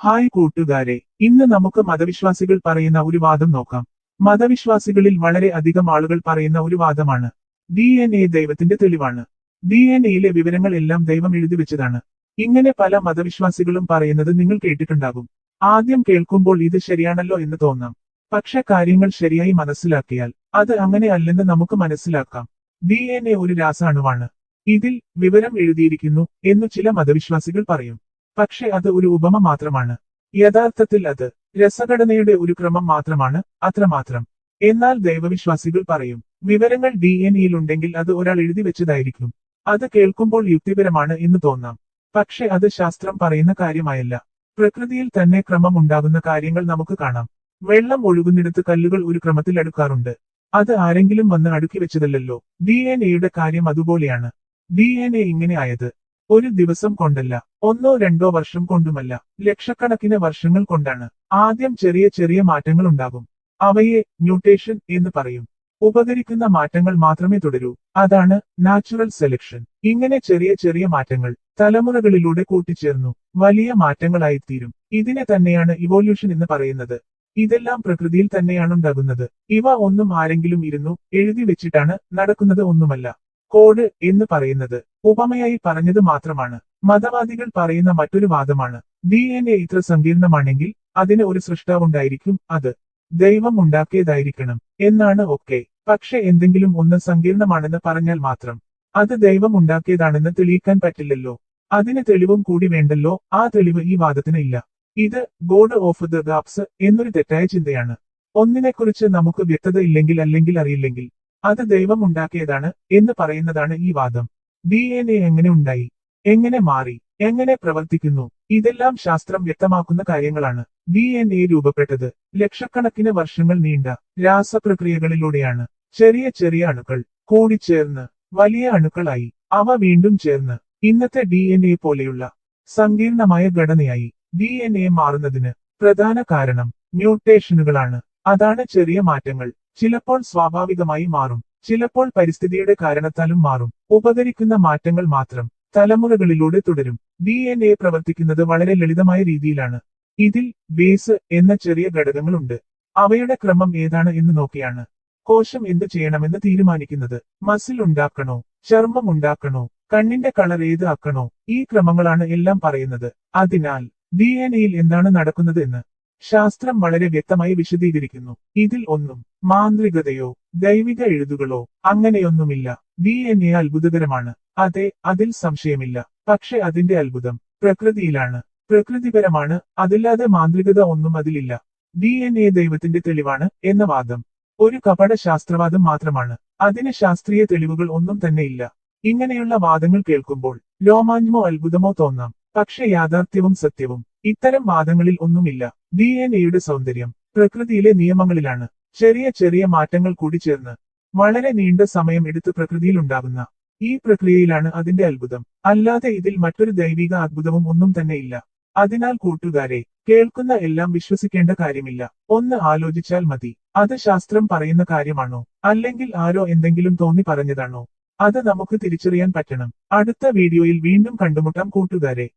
Hi കൂട്ടുകാരെ, ഇന്ന് നമുക്ക് മതവിശ്വാസികൾ പറയുന്ന ഒരു വാദം നോക്കാം. മതവിശ്വാസികളിൽ വളരെ അധികം ആളുകൾ പറയുന്ന ഒരു വാദമാണ് DNA ദൈവത്തിന്റെ തെളിവാണ്. DNAയിലെ വിവരങ്ങൾ എല്ലാം ദൈവം എഴുതി വെച്ചതാണ്. ഇങ്ങനെ പല മതവിശ്വാസികളും പറയുന്നത് നിങ്ങൾ കേട്ടിട്ടുണ്ടാകും. ആദ്യം കേൾക്കുമ്പോൾ ഇത് ശരിയാണല്ലോ എന്ന് തോന്നാം. പക്ഷെ കാര്യങ്ങൾ ശരിയായി മനസ്സിലാക്കിയാൽ അത് അങ്ങനെ അല്ലെന്ന് നമുക്ക് മനസ്സിലാക്കാം. DNA ഒരു രാസാണുവാണ്. ഇതിൽ വിവരം എഴുതിയിരിക്കുന്നു എന്നു ചില മതവിശ്വാസികൾ പറയും. പക്ഷെ അത് ഒരു ഉപമ മാത്രമാണ്. യഥാർത്ഥത്തിൽ അത് രസഘടനയുടെ ഒരു ക്രമം മാത്രമാണ്, അത്രമാത്രം. എന്നാൽ ദൈവവിശ്വാസികൾ പറയും വിവരങ്ങൾ DNAയിൽ ഉണ്ടെങ്കിൽ അത് ഒരാൾ എഴുതി വെച്ചതായിരിക്കും. അത് കേൾക്കുമ്പോൾ യുക്തിപരമാണ് എന്ന് തോന്നാം. പക്ഷെ അത് ശാസ്ത്രം പറയുന്ന കാര്യമായല്ല. പ്രകൃതിയിൽ തന്നെ ക്രമം ഉണ്ടാകുന്ന കാര്യങ്ങൾ നമുക്ക് കാണാം. വെള്ളം ഒഴുകുന്നിടത്ത് കല്ലുകൾ ഒരു ക്രമത്തിൽ അടുക്കാറുണ്ട്. അത് ആരെങ്കിലും വന്ന് അടുക്കി വെച്ചതല്ലല്ലോ. DNAയുടെ കാര്യം അതുപോലെയാണ്. DNA ഇങ്ങനെ ആയത് ഒരു ദിവസം കൊണ്ടല്ല, 1-2 വർഷം കൊണ്ടുമല്ല, ലക്ഷക്കണക്കിന് വർഷങ്ങൾ കൊണ്ടാണ്. ആദ്യം ചെറിയ ചെറിയ മാറ്റങ്ങൾ ഉണ്ടാകും. അവയെ മ്യൂട്ടേഷൻ എന്ന് പറയും. ഉപകരിക്കുന്ന മാറ്റങ്ങൾ മാത്രമേ തുടരൂ. അതാണ് നാച്ചുറൽ സെലക്ഷൻ. ഇങ്ങനെ ചെറിയ ചെറിയ മാറ്റങ്ങൾ തലമുറകളിലൂടെ കൂട്ടിച്ചേർന്നു വലിയ മാറ്റങ്ങളായിത്തീരും. ഇതിനെ തന്നെയാണ് ഇവോല്യൂഷൻ എന്ന് പറയുന്നത്. ഇതെല്ലാം പ്രകൃതിയിൽ തന്നെയാണുണ്ടാകുന്നത്. ഇവ ഒന്നും ആരെങ്കിലും ഇരുന്നു എഴുതി വെച്ചിട്ടാണ് നടക്കുന്നത് ഒന്നുമല്ല. കോഡ് എന്ന് പറയുന്നത് ഉപമയായി പറഞ്ഞത് മാത്രമാണ്. മതവാദികൾ പറയുന്ന മറ്റൊരു വാദമാണ് DNA ഇത്ര സങ്കീർണമാണെങ്കിൽ അതിന് ഒരു സൃഷ്ടാവുണ്ടായിരിക്കും, അത് ദൈവം ഉണ്ടാക്കിയതായിരിക്കണം എന്നാണ്. ഒക്കെ പക്ഷെ എന്തെങ്കിലും ഒന്ന് സങ്കീർണമാണെന്ന് പറഞ്ഞാൽ മാത്രം അത് ദൈവം ഉണ്ടാക്കിയതാണെന്ന് തെളിയിക്കാൻ പറ്റില്ലല്ലോ. അതിന് തെളിവും കൂടി വേണ്ടല്ലോ. ആ തെളിവ് ഈ വാദത്തിന് ഇല്ല. ഇത് ഗോഡ് ഓഫ് ദ ഗാപ്സ് എന്നൊരു തെറ്റായ ചിന്തയാണ്. ഒന്നിനെക്കുറിച്ച് നമുക്ക് വ്യക്തത ഇല്ലെങ്കിൽ അല്ലെങ്കിൽ അറിയില്ലെങ്കിൽ അത് ദൈവം ഉണ്ടാക്കിയതാണ് എന്ന് പറയുന്നതാണ് ഈ വാദം. DNA എങ്ങനെ ഉണ്ടായി, എങ്ങനെ മാറി, എങ്ങനെ പ്രവർത്തിക്കുന്നു, ഇതെല്ലാം ശാസ്ത്രം വ്യക്തമാക്കുന്ന കാര്യങ്ങളാണ്. DNA രൂപപ്പെട്ടത് ലക്ഷക്കണക്കിന് വർഷങ്ങൾ നീണ്ട രാസപ്രക്രിയകളിലൂടെയാണ്. ചെറിയ ചെറിയ അണുക്കൾ കൂടിച്ചേർന്ന് വലിയ അണുക്കളായി. അവ വീണ്ടും ചേർന്ന് ഇന്നത്തെ DNA പോലെയുള്ള സങ്കീർണമായ ഘടനയായി. DNA മാറുന്നതിന് പ്രധാന കാരണം മ്യൂട്ടേഷനുകളാണ്. അതാണ് ചെറിയ മാറ്റങ്ങൾ. ചിലപ്പോൾ സ്വാഭാവികമായി മാറും, ചിലപ്പോൾ പരിസ്ഥിതിയുടെ കാരണത്താലും മാറും. ഉപകരിക്കുന്ന മാറ്റങ്ങൾ മാത്രം തലമുറകളിലൂടെ തുടരും. DNA പ്രവർത്തിക്കുന്നത് വളരെ ലളിതമായ രീതിയിലാണ്. ഇതിൽ ബേസ് എന്ന ചെറിയ ഘടകങ്ങളുണ്ട്. അവയുടെ ക്രമം ഏതാണ് എന്ന് നോക്കിയാണ് കോശം എന്ത് ചെയ്യണമെന്ന് തീരുമാനിക്കുന്നത്. മസിൽ ഉണ്ടാക്കണോ, ചർമ്മം ഉണ്ടാക്കണോ, കണ്ണിന്റെ കളർ ഏത് ആക്കണോ, ഈ ക്രമങ്ങളാണ് എല്ലാം പറയുന്നത്. അതിനാൽ DNAയിൽ എന്താണ് നടക്കുന്നത് എന്ന് ശാസ്ത്രം വളരെ വ്യക്തമായി വിശദീകരിക്കുന്നു. ഇതിൽ ഒന്നും മാന്ത്രികതയോ ദൈവിക എഴുതുകളോ അങ്ങനെയൊന്നുമില്ല. DNA അത്ഭുതകരമാണ്, അതെ, അതിൽ സംശയമില്ല. പക്ഷെ അതിന്റെ അത്ഭുതം പ്രകൃതിയിലാണ്, പ്രകൃതിപരമാണ്. അതില്ലാതെ മാന്ത്രികത ഒന്നും അതിലില്ല. DNA ദൈവത്തിന്റെ തെളിവാണ് എന്ന വാദം ഒരു കപട ശാസ്ത്രവാദം മാത്രമാണ്. അതിന് ശാസ്ത്രീയ തെളിവുകൾ ഒന്നും തന്നെയില്ല. ഇങ്ങനെയുള്ള വാദങ്ങൾ കേൾക്കുമ്പോൾ രോമാഞ്ചമോ അത്ഭുതമോ തോന്നാം. പക്ഷെ യാഥാർത്ഥ്യവും സത്യവും ഇത്തരം വാദങ്ങളിൽ ഒന്നുമില്ല. DNAയുടെ സൗന്ദര്യം പ്രകൃതിയിലെ നിയമങ്ങളിലാണ്. ചെറിയ ചെറിയ മാറ്റങ്ങൾ കൂടി ചേർന്ന് വളരെ നീണ്ട സമയം എടുത്ത് പ്രകൃതിയിൽ ഉണ്ടാകുന്ന ഈ പ്രക്രിയയിലാണ് അതിന്റെ അത്ഭുതം. അല്ലാതെ ഇതിൽ മറ്റൊരു ദൈവിക അത്ഭുതവും ഒന്നും തന്നെയില്ല. അതിനാൽ കൂട്ടുകാരെ, കേൾക്കുന്ന എല്ലാം വിശ്വസിക്കേണ്ട കാര്യമില്ല. ഒന്ന് ആലോചിച്ചാൽ മതി. അത് ശാസ്ത്രം പറയുന്ന കാര്യമാണോ, അല്ലെങ്കിൽ ആരോ എന്തെങ്കിലും തോന്നി പറഞ്ഞതാണോ? അത് നമുക്ക് തിരിച്ചറിയാൻ പറ്റണം. അടുത്ത വീഡിയോയിൽ വീണ്ടും കണ്ടുമുട്ടാം കൂട്ടുകാരെ.